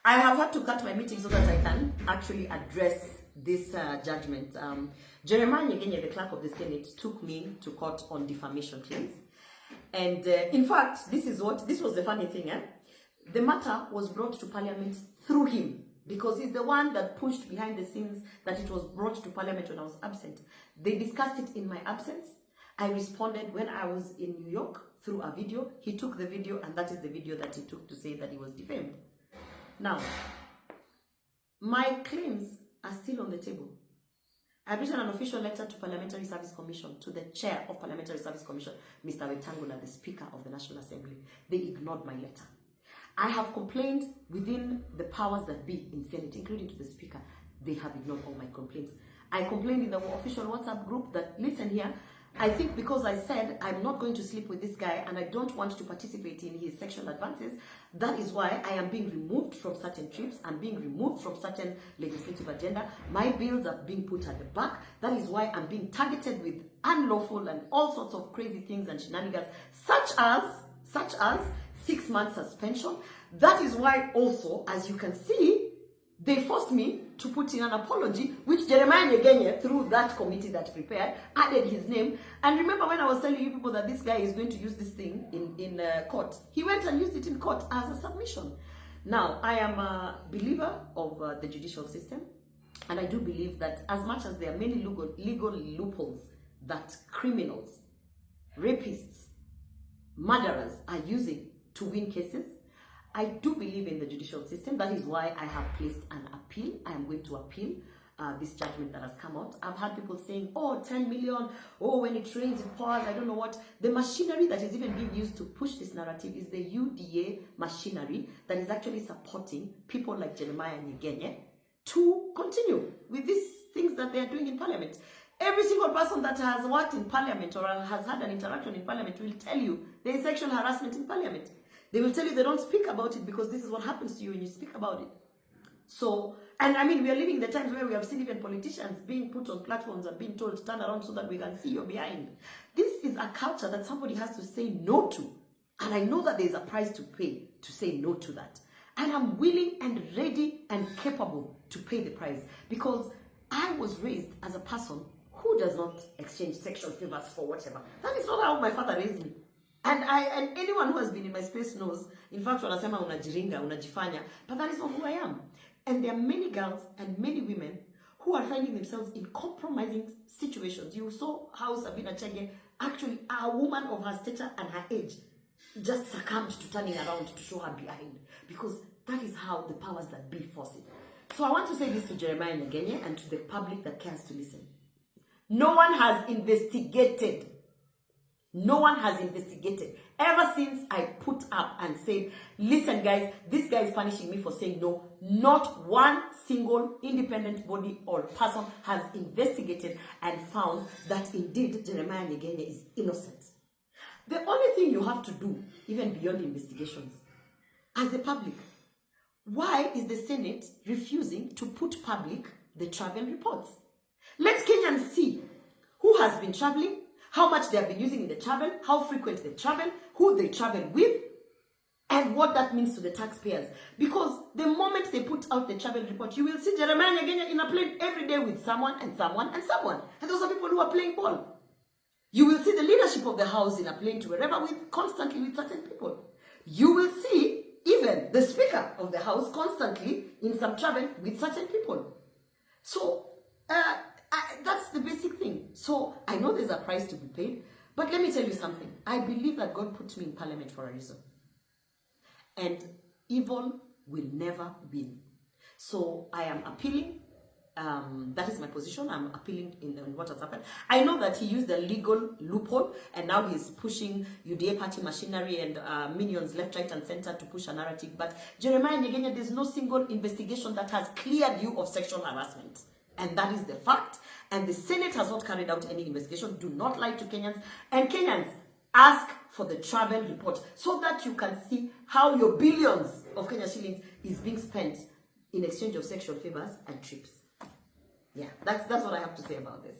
I have had to cut my meeting so that I can actually address this judgment. Jeremiah Nyegenye, the clerk of the Senate, took me to court on defamation claims. And in fact, this was the funny thing. The matter was brought to Parliament through him, because he's the one that pushed behind the scenes that it was brought to Parliament when I was absent. They discussed it in my absence. I responded when I was in New York through a video. He took the video, and that is the video that he took to say that he was defamed. Now, my claims are still on the table. I've written an official letter to Parliamentary Service Commission, to the chair of Parliamentary Service Commission, Mr. Wetangula, the Speaker of the National Assembly. They ignored my letter. I have complained within the powers that be in Senate, including to the Speaker. They have ignored all my complaints. I complained in the official WhatsApp group that, listen here, I think because I said I'm not going to sleep with this guy and I don't want to participate in his sexual advances, that is why I am being removed from certain trips and being removed from certain legislative agenda. My bills are being put at the back. That is why I'm being targeted with unlawful and all sorts of crazy things and shenanigans, such as 6 months suspension. That is why also, as you can see, they forced me to put in an apology, which Jeremiah Nyegenye, through that committee that prepared, added his name. And remember when I was telling you people that this guy is going to use this thing in court, he went and used it in court as a submission. Now, I am a believer of the judicial system, and I do believe that as much as there are many legal loopholes that criminals, rapists, murderers are using to win cases, I do believe in the judicial system. That is why I have placed an appeal. I am going to appeal this judgment that has come out. I've had people saying, oh, 10 million, oh, when it rains, it pours, I don't know what. The machinery that is even being used to push this narrative is the UDA machinery that is actually supporting people like Jeremiah Nyegenye to continue with these things that they are doing in Parliament. Every single person that has worked in Parliament or has had an interaction in Parliament will tell you there is sexual harassment in Parliament. They will tell you they don't speak about it because this is what happens to you when you speak about it. So, and I mean, we are living in the times where we have seen even politicians being put on platforms and being told, turn around so that we can see your behind. This is a culture that somebody has to say no to. And I know that there's a price to pay to say no to that. And I'm willing and ready and capable to pay the price, because I was raised as a person who does not exchange sexual favors for whatever. That is not how my father raised me. And anyone who has been in my space knows, in fact, wanasema unajiringa, unajifanya, but that is not who I am. And there are many girls and many women who are finding themselves in compromising situations. You saw how Sabina Chege, actually a woman of her stature and her age, just succumbed to turning around to show her behind, because that is how the powers that be force it. So I want to say this to Jeremiah Nyegenye and to the public that cares to listen. No one has investigated. No one has investigated. Ever since I put up and said, listen guys, this guy is punishing me for saying no, not one single independent body or person has investigated and found that indeed Jeremiah Nyegenye is innocent. The only thing you have to do, even beyond investigations, as the public, why is the Senate refusing to put public the travel reports? Let Kenyans see who has been traveling, how much they have been using in the travel, how frequent they travel, who they travel with, and what that means to the taxpayers. Because the moment they put out the travel report, you will see Jeremiah Nyegenye in a plane every day with someone and someone and someone. And those are people who are playing ball. You will see the leadership of the house in a plane to wherever constantly with certain people. You will see even the Speaker of the House constantly in some travel with certain people. So, that's the basic thing. So I know there's a price to be paid, but let me tell you something. I believe that God puts me in Parliament for a reason. And evil will never win. So I am appealing. That is my position. I'm appealing in what has happened. I know that he used a legal loophole, and now he's pushing UDA party machinery and minions left, right, and center to push a narrative. But Jeremiah Nyegenye, there's no single investigation that has cleared you of sexual harassment. And that is the fact. And the Senate has not carried out any investigation. Do not lie to Kenyans. And Kenyans, ask for the travel report so that you can see how your billions of Kenya shillings is being spent in exchange of sexual favors and trips. Yeah, that's what I have to say about this.